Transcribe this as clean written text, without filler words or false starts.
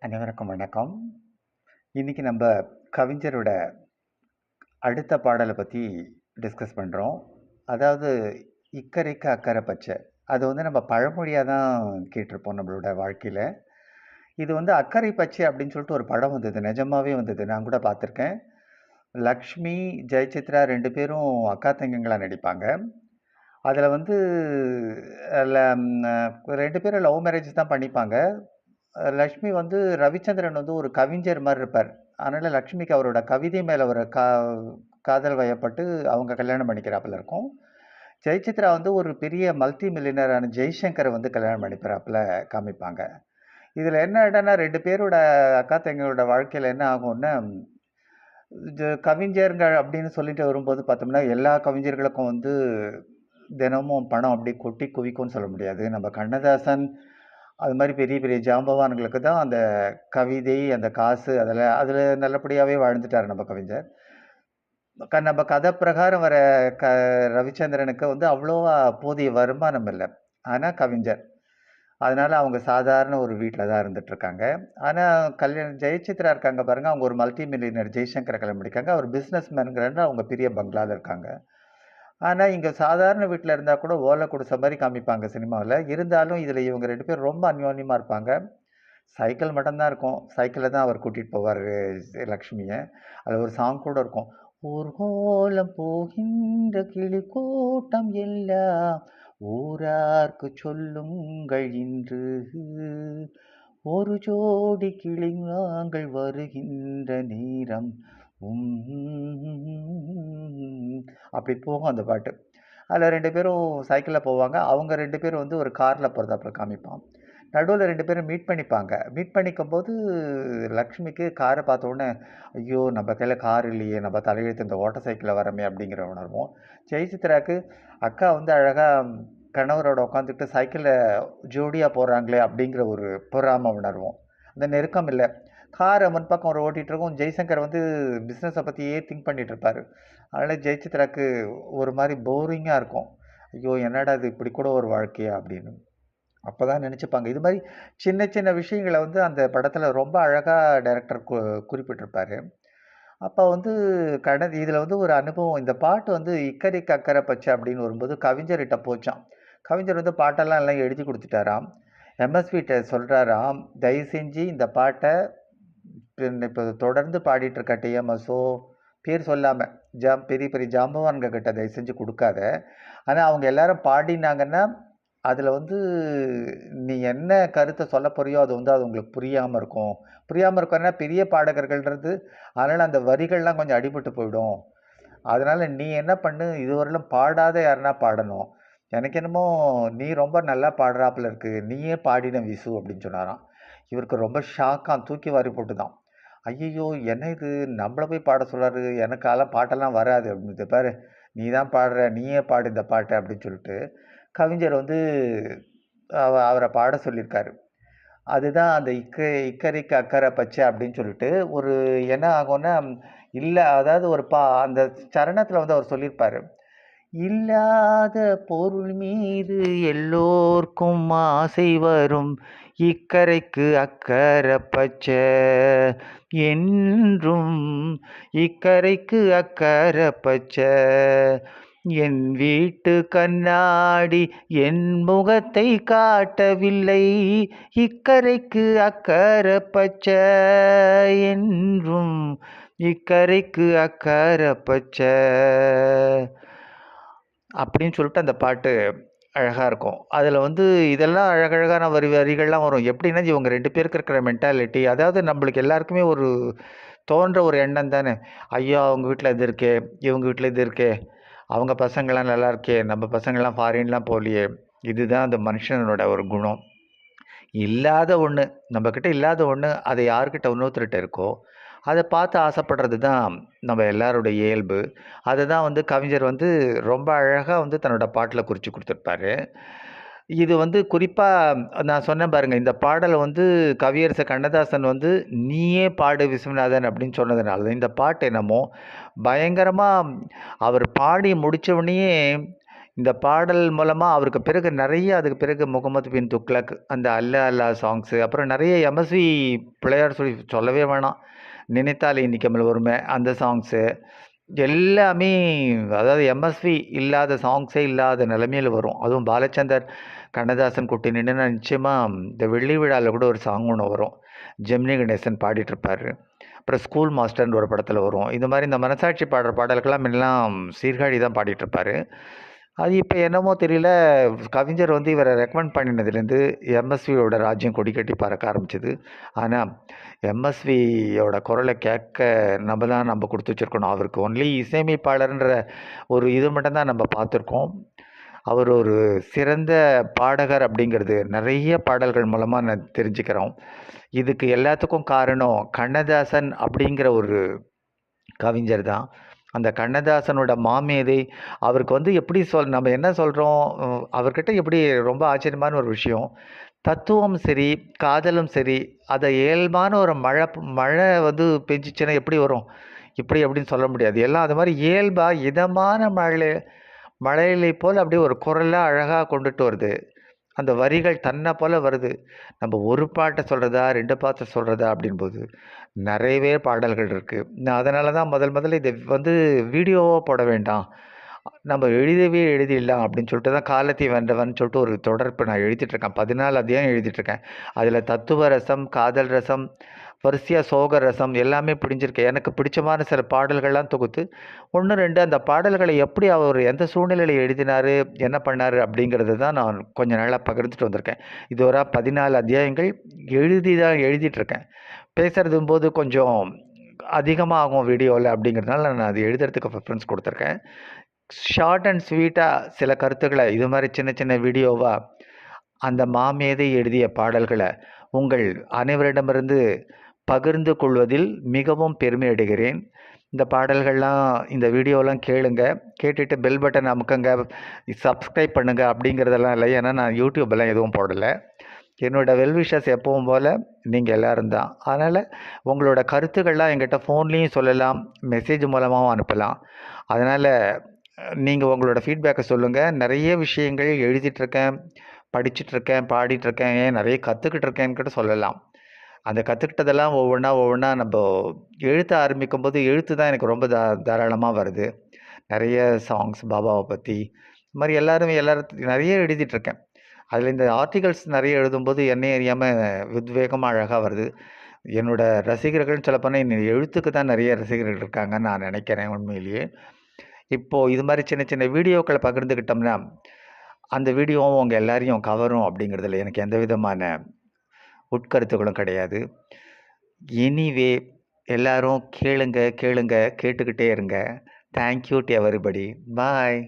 அனைவருக்கும் வணக்கம். இன்னைக்கு நம்ம கவிஞரோட அடுத்த பாடலை பற்றி டிஸ்கஸ் பண்ணுறோம். அதாவது இக்கரைக்கு அக்கறை பச்சை. அது நம்ம பழமொழியாக தான் கேட்டிருப்போம் நம்மளோட வாழ்க்கையில். இது அக்கறை பச்சை அப்படின்னு சொல்லிட்டு ஒரு படம் வந்தது, நிஜமாவே வந்தது, நான் கூட பார்த்துருக்கேன். லக்ஷ்மி, ஜெயசித்ரா ரெண்டு பேரும் அக்கா தங்கங்களா நடிப்பாங்க. அதில் ரெண்டு பேரும் லவ் மேரேஜ் தான் பண்ணிப்பாங்க. லக்ஷ்மி ரவிச்சந்திரன் ஒரு கவிஞர் மாதிரி இருப்பார். அதனால் லக்ஷ்மிக்கு அவரோட கவிதை மேலே ஒரு காதல் வயப்பட்டு அவங்க கல்யாணம் பண்ணிக்கிறாப்புல இருக்கும். ஜெயசித்ரா ஒரு பெரிய மல்டி மில்லியனரான ஜெய்சங்கரை கல்யாணம் பண்ணிக்கிறாப்புல காமிப்பாங்க. இதில் என்ன ஆகிட்டனா, ரெண்டு பேரோட அக்கா தங்களோட வாழ்க்கையில் என்ன ஆகும்னா, கவிஞர்கள் அப்படின்னு சொல்லிட்டு வரும்போது பார்த்தோம்னா, எல்லா கவிஞர்களுக்கும் தினமும் பணம் அப்படி கொட்டி குவிக்கும்னு சொல்ல முடியாது. நம்ம கண்ணதாசன் அது மாதிரி பெரிய பெரிய ஜாம்பவான்களுக்கு தான் அந்த கவிதை, அந்த காசு, அதில் நல்லபடியாகவே வாழ்ந்துட்டார் நம்ம கவிஞர். நம்ம கதை பிரகாரம் வர ரவிச்சந்திரனுக்கு அவ்வளோவா போதிய வருமானம் இல்லை. ஆனால் கவிஞர், அதனால் அவங்க சாதாரண ஒரு வீட்டில் தான் இருந்துகிட்ருக்காங்க. ஆனால் ஜெயசித்ரா இருக்காங்க பாருங்கள், அவங்க ஒரு மல்டி மில்லியனர் ஜெய்சங்கரை கல்யாணம் பண்ணியிருக்காங்க. அவர் பிஸ்னஸ் மேனுங்கிறன்னு அவங்க பெரிய பங்களாவில் இருக்காங்க. ஆனால் இங்கே சாதாரண வீட்டில் இருந்தால் கூட ஓலை குடிசை மாதிரி காமிப்பாங்க சினிமாவில். இருந்தாலும் இதில் இவங்க ரெண்டு பேரும் ரொம்ப அந்யோன்யமாக இருப்பாங்க. சைக்கிள் மட்டும்தான் இருக்கும். சைக்கிளில் தான் அவர் கூட்டிகிட்டு போவார் லக்ஷ்மியை. அதில் ஒரு சாங் கூட இருக்கும், ஊர்கோலம் போகின்ற கிளி கூட்டம் எல்லாம் ஊரார்க்கு சொல்லுங்கள் இன்று, ஒரு ஜோடி கிளிங்கள் வருகின்ற நேரம் அப்படி போகும் அந்த பாட்டு. அதில் ரெண்டு பேரும் சைக்கிளில் போவாங்க. அவங்க ரெண்டு பேரும் ஒரு காரில் போகிறதாப்புல காமிப்பான். நடுவில் ரெண்டு பேரும் மீட் பண்ணிப்பாங்க. மீட் பண்ணிக்கும்போது லக்ஷ்மிக்கு காரை பார்த்த உடனே, ஐயோ நம்ம கையில் கார் இல்லையே, நம்ம தலையெழுத்து இந்த ஓட்ட சைக்கிளில் வரமே அப்படிங்கிற உணர்வும். ஜெயசித்ராக்கு அக்கா அழகாக கணவரோட உட்காந்துக்கிட்டு சைக்கிளில் ஜோடியாக போகிறாங்களே அப்படிங்கிற ஒரு பொறாம உணர்வும். அந்த நெருக்கம் இல்லை. காரை முன்பக்கம் ஒரு ஓட்டிகிட்டு இருக்கும். ஜெய்சங்கர் பிஸ்னஸை பற்றியே திங்க் பண்ணிகிட்டு இருப்பார். அதனால் ஜெயசித்ராக்கு ஒரு மாதிரி போரிங்காக இருக்கும். ஐயோ என்னடா இது, இப்படி கூட ஒரு வாழ்க்கையா அப்படின்னு. அப்போ தான் நினச்சிப்பாங்க. இது மாதிரி சின்ன சின்ன விஷயங்களை அந்த படத்தில் ரொம்ப அழகாக டைரக்டர் குறிப்பிட்டிருப்பார். அப்போ இதில் ஒரு அனுபவம். இந்த பாட்டு இக்கரைக்கு அக்கறை பச்சை அப்படின்னு வரும்போது கவிஞர்கிட்ட போச்சான். கவிஞர் பாட்டெல்லாம் எல்லாம் எழுதி கொடுத்துட்டாராம். எம்எஸ்விட்ட சொல்கிறாராம், தயவு செஞ்சு இந்த பாட்டை இப்போ தொடர்ந்து பாடிட்டு இருக்க டிஎம்எஸ்ஓ பேர் சொல்லாமல் பெரிய பெரிய ஜாம்பவான்க கிட்ட தயவு செஞ்சு கொடுக்காத. ஆனால் அவங்க எல்லாரும் பாடினாங்கன்னா அதில் நீ என்ன கருத்தை சொல்ல போறியோ அது அது உங்களுக்கு புரியாமல் இருக்கும். புரியாமல் இருக்கன்னா பெரிய பாடகர்கள்ன்றது, அதனால் அந்த வரிகள்லாம் கொஞ்சம் அடிபட்டு போயிடும். அதனால் நீ என்ன பண்ணு, இதுவரையிலும் பாடாத யாருன்னா பாடணும். எனக்கு என்னமோ நீ ரொம்ப நல்லா பாடுறாப்புல இருக்கு, நீயே பாடின விசு அப்படின்னு சொன்னாராம். இவருக்கு ரொம்ப ஷாக்காக தூக்கி வாரி போட்டுதான். ஐயையோ என்ன இது, நம்மளை போய் பாட சொல்கிறாரு, எனக்காலாம் பாட்டெல்லாம் வராது அப்படின்னு. பாரு நீ தான் பாடுற, நீயே பாடு இந்த பாட்டை அப்படின்னு சொல்லிட்டு கவிஞர் அவரை பாட சொல்லியிருக்காரு. அதுதான் அந்த இக்கரைக்கு அக்கறை பச்சை அப்படின்னு சொல்லிட்டு ஒரு என்ன ஆகும்னா, இல்லை அதாவது அந்த சரணத்தில் அவர் சொல்லியிருப்பார், இல்லாத பொருள் மீது எல்லோர்க்கும் ஆசை வரும், இக்கரைக்கு அக்கறை பச்சை என்றும், இக்கரைக்கு அக்கறை பச்சை. என் வீட்டு கண்ணாடி என் முகத்தை காட்டவில்லை, இக்கரைக்கு அக்கறை பச்சை என்றும், இக்கரைக்கு அக்கறை பச்சை அப்படின்னு சொல்லிட்டு அந்த பாட்டு அழகாக இருக்கும். அதில் இதெல்லாம் அழகழகான வரிகள்லாம் வரும். எப்படின்னா இவங்க ரெண்டு பேருக்கு இருக்கிற மென்டாலிட்டி, அதாவது நம்மளுக்கு எல்லாருக்குமே ஒரு தோன்ற ஒரு எண்ணம் தானே, ஐயோ அவங்க வீட்டில் இது இருக்கே, இவங்க வீட்டில் இது இருக்கே, அவங்க பசங்கள்லாம் நல்லா இருக்கே, நம்ம பசங்கள்லாம் ஃபாரின்லாம் போகலையே. இதுதான் அந்த மனுஷனோட ஒரு குணம். இல்லாத ஒன்று, நம்மக்கிட்ட இல்லாத ஒன்று அதை யார்கிட்ட இன்னொருத்தர்கிட்ட இருக்கோ அதை பார்த்து ஆசைப்படுறது தான் நம்ம எல்லாரோட இயல்பு. அதை தான் கவிஞர் ரொம்ப அழகாக தன்னோட பாட்டில் குறித்து கொடுத்துருப்பாரு. இது குறிப்பாக நான் சொன்னேன் பாருங்கள், இந்த பாடலை கவியரசர் கண்ணதாசன் நீயே பாடு விஸ்வநாதன் அப்படின்னு சொன்னதுனால தான் இந்த பாட்டு என்னமோ பயங்கரமாக அவர் பாடி முடித்தவுடனேயே இந்த பாடல் மூலமா அவருக்கு பிறகு நெறைய அதுக்கு பிறகு முகமது பின் துக்ளக், அந்த அல்லா அல்லா சாங்ஸு, அப்புறம் நெறைய எம்எஸ்வி பிள்ளையார் சொல்லவே வேணாம். நினைத்தாலே இனிக்கமல் ஒருமை அந்த சாங்ஸு எல்லாமே, அதாவது எம்எஸ்வி இல்லாத சாங்ஸே இல்லாத நிலைமையில வரும். அதுவும் பாலச்சந்தர், கண்ணதாசன் கூட்டி நின்னுனா நிச்சயமா இந்த வெள்ளி விழால கூட ஒரு சாங் ஒண்ணு வரும். ஜெமினி கணேசன் பாடிட்டுருப்பாரு. அப்புறம் ஸ்கூல் மாஸ்டர்ன்னு ஒரு படத்துல வரும். இந்த மாரி இந்த மனசாட்சி பாடுற பாடலுக்கெல்லாம் முன்னலாம் சீர்காழி தான் பாடிட்டுருப்பாரு. அது இப்ப என்னமோ தெரியல, கவிஞர் வந்து இவர ரெக்கமெண்ட் பண்ணினதுலேருந்து எம்எஸ்வியோட ராஜ்யம் கொடி கட்டி பறக்க ஆரம்பிச்சது. ஆனா, எம்எஸ்வியோட குரல கேட்க நம்ம குடுத்து வச்சிருக்கணும். அவருக்கு ஒன்லி இசையமைப்பாளர்ன்ற ஒரு இது மட்டும் தான் நம்ம பார்த்துருக்கோம். அவர் ஒரு சிறந்த பாடகர் அப்படிங்கிறது நெறைய பாடல்கள் மூலமா தெரிஞ்சுக்கிறோம். இதுக்கு எல்லாத்துக்கும் காரணம் கண்ணதாசன் அப்படிங்கிற ஒரு கவிஞர் தான். அந்த கண்ணதாசனோட மாமேதை, அவருக்கு வந்து எப்படி நம்ம என்ன சொல்றோம், அவர்கிட்ட எப்படி ரொம்ப ஆச்சரியமான ஒரு விஷயம், தத்துவம் சரி, காதலும் சரி, அத இயல்பான ஒரு மழை வந்து பெஞ்சுச்சுன்னா எப்படி வரும்? இப்படி அப்படின்னு சொல்ல முடியாது. எல்லாம் அது மாரி இயல்பா, இதமான மழையிலை போல அப்படியே ஒரு குரலா அழகா கொண்டுட்டு வருது. அந்த வரிகள் தன்ன போல வருது. நம்ம ஒரு பாட்ட சொல்றதா, 2 பாட்ட சொல்றதா அப்படின்போது, நெறையவே பாடல்கள் இருக்கு. நான் அதனால தான் முதல்ல இத வந்து வீடியோவா போட வேண்டாம். நம்ம எழுதவே எழுதிடலாம் அப்படின்னு சொல்லிட்டு தான் காலத்தை வென்றவன் சொல்லிட்டு ஒரு தொடர் இப்ப நான் எழுதிட்டுருக்கேன். 14 அத்தியாயம் எழுதிட்டுருக்கேன். அதில தத்துவ ரசம், காதல் ரசம், வரிசையா சோக ரசம் எல்லாமே பிடிஞ்சிருக்கு. எனக்கு பிடிச்சமான சில பாடல்கள்லாம் தொகுத்து 1, 2 அந்த பாடல்களை எப்படி அவர் எந்த சூழ்நிலையில எழுதினாரு, என்ன பண்ணாரு அப்படிங்கிறத தான் நான் கொஞ்ச நாளா பகிர்ந்துட்டு வந்திருக்கேன். இதுவரை 14 அத்தியாயங்கள் எழுதிட்டுருக்கேன். பேசுறதும்போது கொஞ்சம் அதிகமா ஆகும் வீடியோல அப்படிங்கிறதுனால நான் அது எழுதுறதுக்கு ப்ரிஃபரன்ஸ் குடுத்துருக்கேன். ஷார்ட் அண்ட் ஸ்வீட்டா சில கருத்துக்கள இது மாரி சின்ன சின்ன வீடியோவா அந்த மாமேதை எழுதிய பாடல்கள உங்கள் அனைவரிடமிருந்து பகிர்ந்து கொள்வதில் மிகவும் பெருமை அடைகிறேன். இந்த பாடல்கள்லாம் இந்த வீடியோலாம் கேளுங்க. கேட்டுட்டு பெல் பட்டன் அமுக்குங்க. சப்ஸ்கிரைப் பண்ணுங்க அப்படிங்கிறதெல்லாம் இல்ல. ஏன்னா நான் யூடியூப்லாம் எதுவும் போடல. என்னோட வெல் விஷஸ் எப்பவும் போல நீங்க எல்லாரும் தான். அதனால உங்களோட கருத்துக்கள்லாம் என்கிட்ட ஃபோன்லயும் சொல்லலாம், மெசேஜ் மூலமாவும் அனுப்பலாம். அதனால நீங்க உங்களோட ஃபீட்பேக்க சொல்லுங்க. நெறைய விஷயங்கள் எழுதிட்டுருக்கேன், படிச்சுட்டுருக்கேன், பாடிட்டுருக்கேன், ஏன் நெறைய கத்துக்கிட்டு இருக்கேன்னு கூட சொல்லலாம். அந்த கத்துக்கிட்டதெல்லாம் ஒவ்வொன்னா நம்ப எழுத ஆரம்பிக்கும்போது, எழுத்து தான் எனக்கு ரொம்ப தாராளமா வருது. நெறைய சாங்ஸ் பாபாவ பத்தி, இது மாரி நெறைய எழுதிட்டுருக்கேன். அதில இந்த ஆர்டிகல்ஸ் நெறைய எழுதும்போது என்னையே அறியாம உத்வேகமா அழகா வருது. என்னோட ரசிகர்கள்னு சொல்லப்போனா, என் எழுத்துக்கு தான் நெறைய ரசிகர்கள் இருக்காங்கன்னு நான் நெனைக்கிறேன் உண்மையிலேயே. இப்போ இது மாரி சின்ன சின்ன வீடியோக்கள பகிர்ந்துக்கிட்டோம்னா, அந்த வீடியோவும் உங்க எல்லாரையும் கவரும் அப்படிங்கிறதுல எனக்கு எந்த விதமான உட்கருத்துகளும் கிடையாது. எனிவே எல்லாரும் கேளுங்க, கேளுங்க, கேட்டுக்கிட்டே இருங்க. Thank you to everybody. Bye.